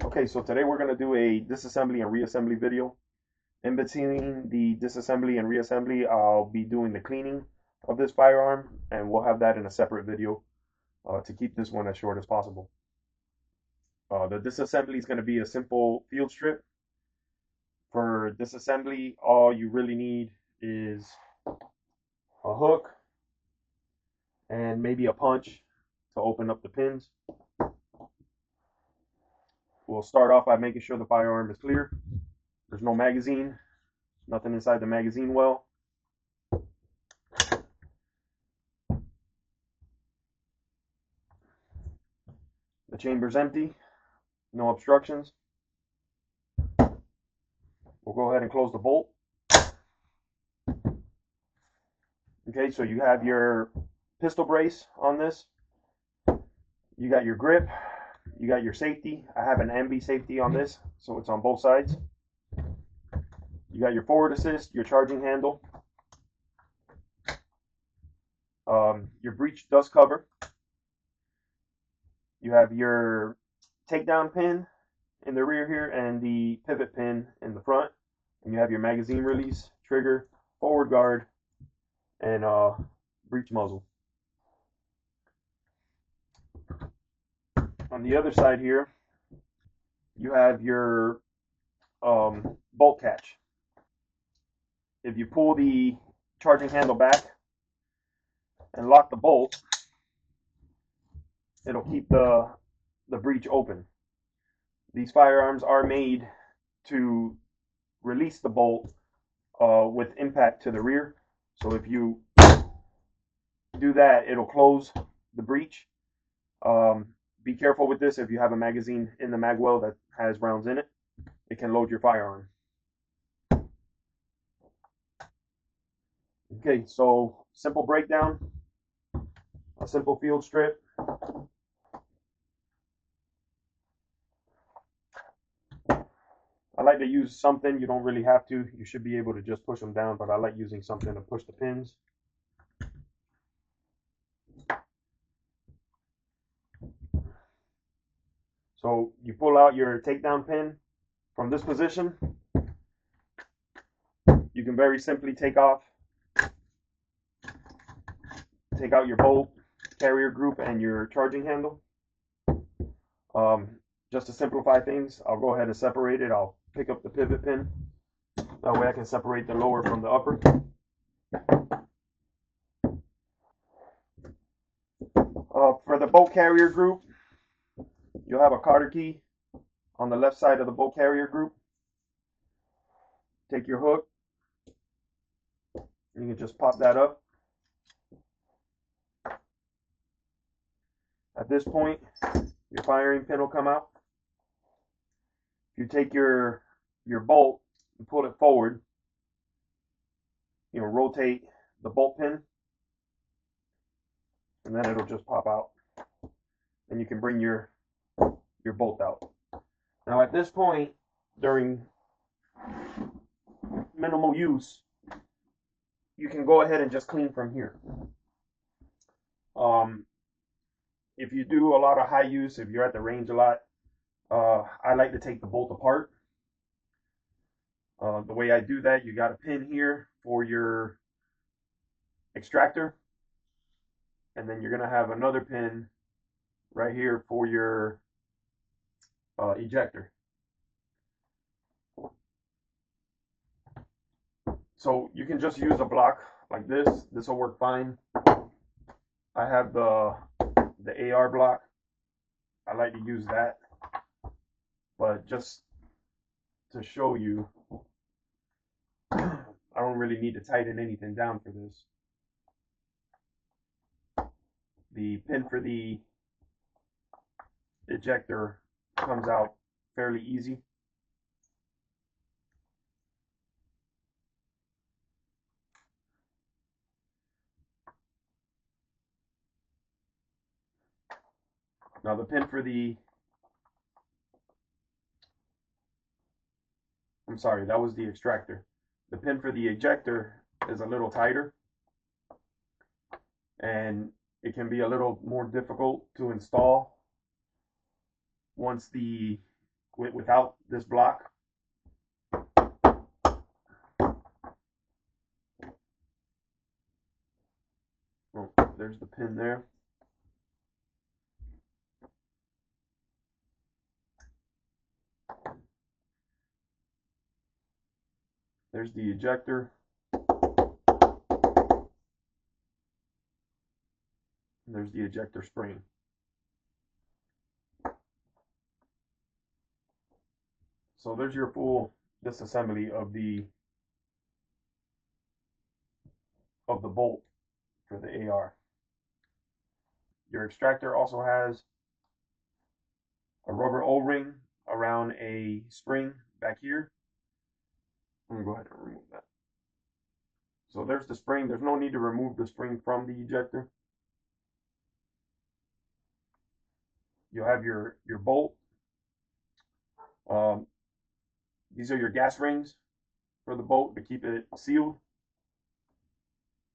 Okay, so today we're going to do a disassembly and reassembly video. In between the disassembly and reassembly, I'll be doing the cleaning of this firearm, and we'll have that in a separate video to keep this one as short as possible. The disassembly is going to be a simple field strip. For disassembly, all you really need is a hook and maybe a punch to open up the pins. We'll start off by making sure the firearm is clear. There's no magazine, nothing inside the magazine well. The chamber's empty, no obstructions. We'll go ahead and close the bolt. Okay, so you have your pistol brace on this. You got your grip. You got your safety. I have an ambi safety on this, so it's on both sides. You got your forward assist, your charging handle, your breech dust cover. You have your takedown pin in the rear here and the pivot pin in the front. And you have your magazine release, trigger, forward guard, and breech muzzle. On the other side here, you have your bolt catch. If you pull the charging handle back and lock the bolt, it'll keep the breech open. These firearms are made to release the bolt with impact to the rear. So if you do that, it'll close the breech. Be careful with this. If you have a magazine in the mag well that has rounds in it, it can load your firearm. Okay, so simple breakdown, a simple field strip. I like to use something. You don't really have to. You should be able to just push them down, but I like using something to push the pins. So you pull out your takedown pin from this position. You can very simply take out your bolt carrier group and your charging handle. Just to simplify things, I'll go ahead and separate it. I'll pick up the pivot pin. That way I can separate the lower from the upper. For the bolt carrier group, you'll have a Carter key on the left side of the bolt carrier group. Take your hook. You can just pop that up. At this point, your firing pin will come out. If you take your bolt and pull it forward, rotate the bolt pin, and then it'll just pop out. And you can bring your bolt out. Now at this point, during minimal use, you can go ahead and just clean from here. If you do a lot of high use, if you're at the range a lot, I like to take the bolt apart. The way I do that, you got a pin here for your extractor, and then you're gonna have another pin right here for your ejector. So you can just use a block like this. This will work fine. I have the AR block. I like to use that, but just to show you, I don't really need to tighten anything down for this. The pin for the ejector comes out fairly easy. Now the pin for the, I'm sorry, that was the extractor. The pin for the ejector is a little tighter, and it can be a little more difficult to install once the without this block. Oh, there's the pin there. There's the ejector. And there's the ejector spring. So there's your full disassembly of the bolt for the AR. Your extractor also has a rubber O-ring around a spring back here. I'm gonna go ahead and remove that. So there's the spring. There's no need to remove the spring from the ejector. You'll have your bolt. These are your gas rings for the bolt to keep it sealed.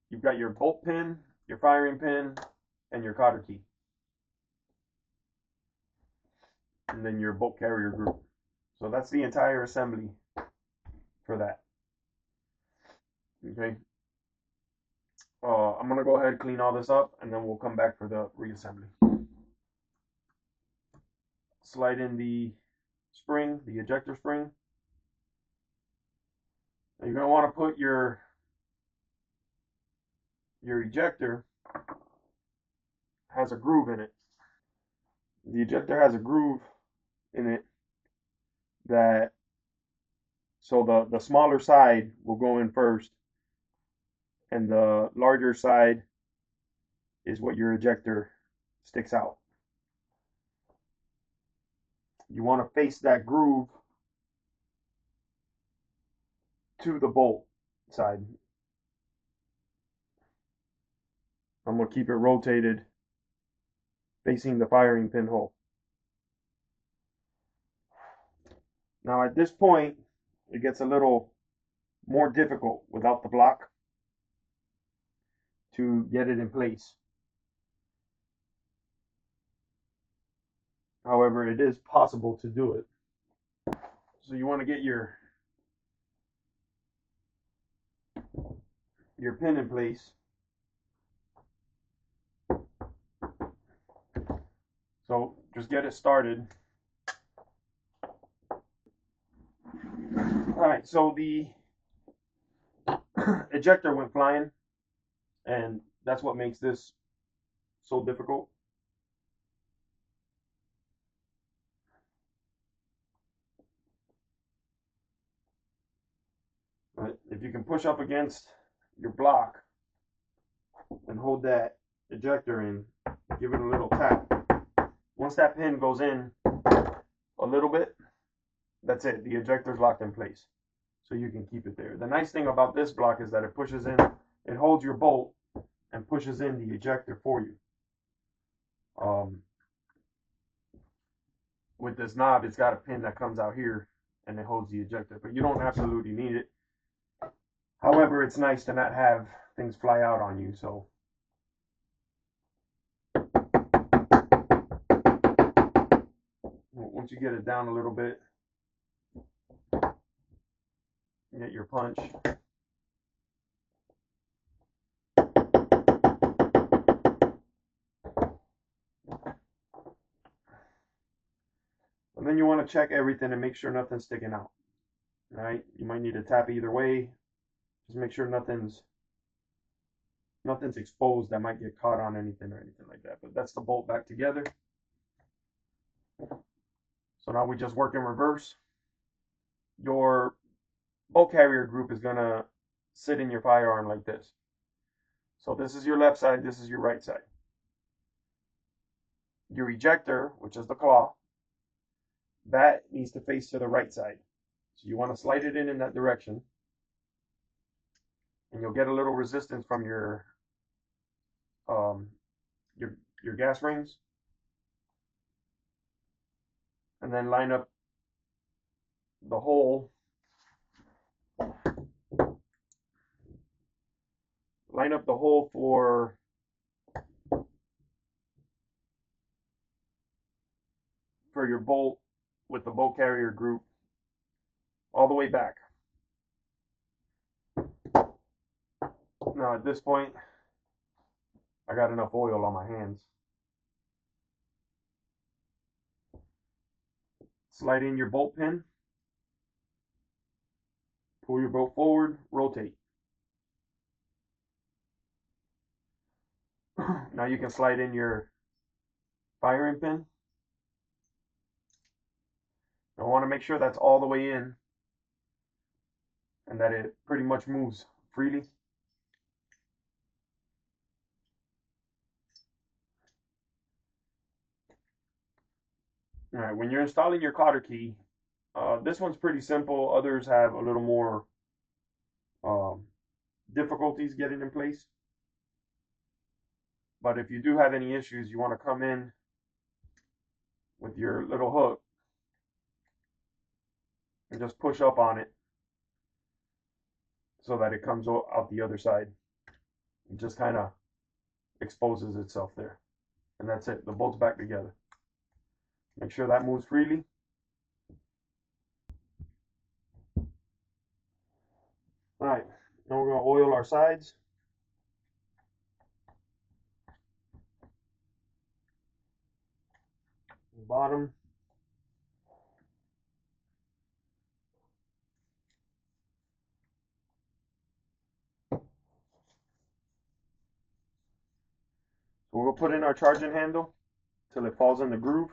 You've got your bolt pin, your firing pin, and your cotter key. And then your bolt carrier group. So that's the entire assembly for that. Okay. I'm going to go ahead and clean all this up, and then we'll come back for the reassembly. Slide in the spring, the ejector spring. Now you're going to want to put your ejector has a groove in it. The ejector has a groove in it that, so the smaller side will go in first, and the larger side is what your ejector sticks out. You want to face that groove to the bolt side. I'm going to keep it rotated facing the firing pin hole. Now at this point, it gets a little more difficult without the block to get it in place. However, it is possible to do it. So you want to get your pin in place. So just get it started. All right, so the ejector went flying, and that's what makes this so difficult. But if you can push up against your block and hold that ejector in, give it a little tap. Once that pin goes in a little bit, that's it. The ejector's locked in place. So you can keep it there. The nice thing about this block is that it pushes in, it holds your bolt and pushes in the ejector for you. With this knob, it's got a pin that comes out here and it holds the ejector, but you don't absolutely need it. However, it's nice to not have things fly out on you. So once you get it down a little bit, get your punch. And then you want to check everything and make sure nothing's sticking out. All right, you might need to tap either way. Just make sure nothing's exposed that might get caught on anything or anything like that. But that's the bolt back together. So now we just work in reverse. Your bolt carrier group is going to sit in your firearm like this. So this is your left side, this is your right side. Your ejector, which is the claw, that needs to face to the right side. So you want to slide it in that direction. And you'll get a little resistance from your gas rings. And then line up the hole. Line up the hole for your bolt with the bolt carrier group all the way back. Now at this point, I got enough oil on my hands. Slide in your bolt pin, pull your bolt forward, rotate. Now you can slide in your firing pin. I want to make sure that's all the way in and that it pretty much moves freely. All right, when you're installing your cotter key, this one's pretty simple. Others have a little more difficulties getting in place. But if you do have any issues, you want to come in with your little hook and just push up on it so that it comes out the other side. It just kind of exposes itself there. And that's it. The bolt's back together. Make sure that moves freely. All right, now we're going to oil our sides. Bottom. So we'll put in our charging handle till it falls in the groove,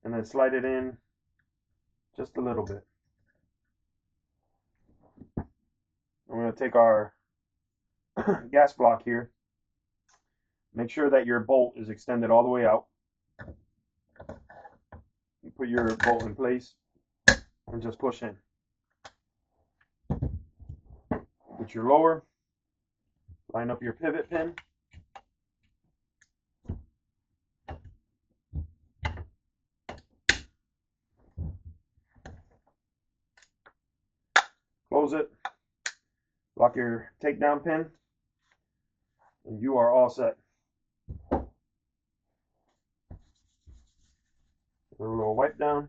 and then slide it in just a little bit. I'm going to take our gas block here. Make sure that your bolt is extended all the way out. You put your bolt in place and just push in. With your lower, line up your pivot pin. Close it. Lock your takedown pin, and you are all set. A little wipe down.